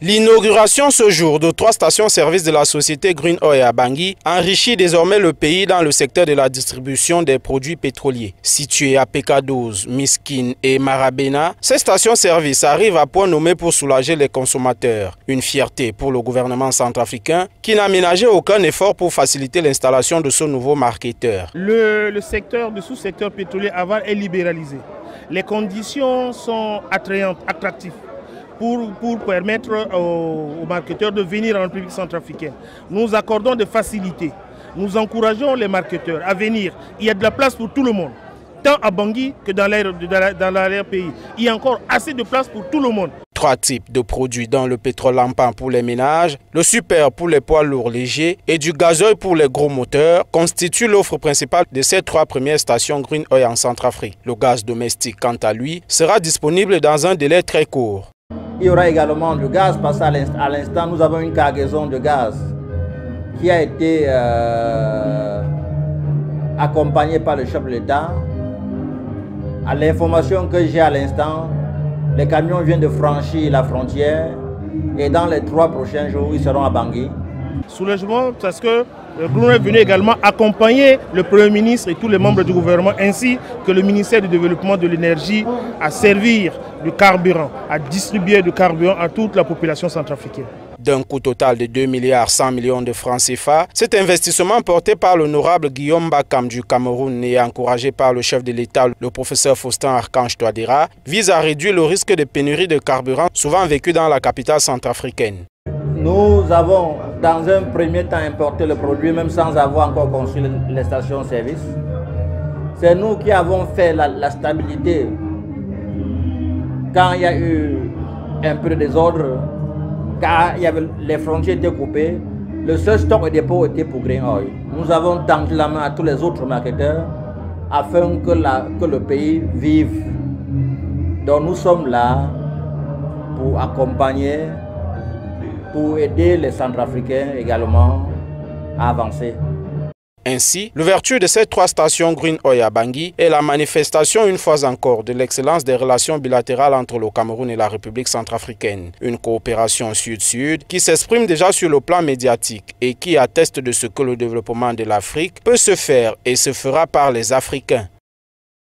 L'inauguration ce jour de 3 stations-service de la société Green Oil à Bangui enrichit désormais le pays dans le secteur de la distribution des produits pétroliers. Situées à PK12, Miskine et Marabena, ces stations-service arrivent à point nommé pour soulager les consommateurs. Une fierté pour le gouvernement centrafricain qui n'a ménagé aucun effort pour faciliter l'installation de ce nouveau marketeur. Le sous-secteur pétrolier avant est libéralisé. Les conditions sont attrayantes, attractives. Pour permettre aux marketeurs de venir en République centrafricaine. Nous accordons des facilités. Nous encourageons les marketeurs à venir. Il y a de la place pour tout le monde, tant à Bangui que dans l'arrière-pays. Il y a encore assez de place pour tout le monde. 3 types de produits dont le pétrole lampant pour les ménages, le super pour les poids lourds légers et du gazoil pour les gros moteurs constituent l'offre principale de ces 3 premières stations Green Oil en Centrafrique. Le gaz domestique, quant à lui, sera disponible dans un délai très court. Il y aura également du gaz parce qu'à l'instant, nous avons une cargaison de gaz qui a été accompagnée par le chef de l'État. À l'information que j'ai à l'instant, les camions viennent de franchir la frontière et dans les 3 prochains jours, ils seront à Bangui. Soulagement parce que le gouvernement est venu également accompagner le Premier ministre et tous les membres du gouvernement ainsi que le ministère du Développement de l'Énergie à servir du carburant, à distribuer du carburant à toute la population centrafricaine. D'un coût total de 2,1 milliards de francs CFA, cet investissement porté par l'honorable Guillaume Bakam du Cameroun et encouragé par le chef de l'État, le professeur Faustin Archange Touadéra, vise à réduire le risque de pénurie de carburant souvent vécu dans la capitale centrafricaine. Nous avons dans un premier temps importé le produit même sans avoir encore construit les stations-service. C'est nous qui avons fait la stabilité quand il y a eu un peu de désordre, car les frontières étaient coupées. Le seul stock de dépôt était pour Green Oil. Nous avons tendu la main à tous les autres marketeurs afin que le pays vive. Donc nous sommes là pour accompagner, pour aider les Centrafricains également à avancer. Ainsi, l'ouverture de ces 3 stations Green Oil à Bangui est la manifestation une fois encore de l'excellence des relations bilatérales entre le Cameroun et la République centrafricaine. Une coopération sud-sud qui s'exprime déjà sur le plan médiatique et qui atteste de ce que le développement de l'Afrique peut se faire et se fera par les Africains.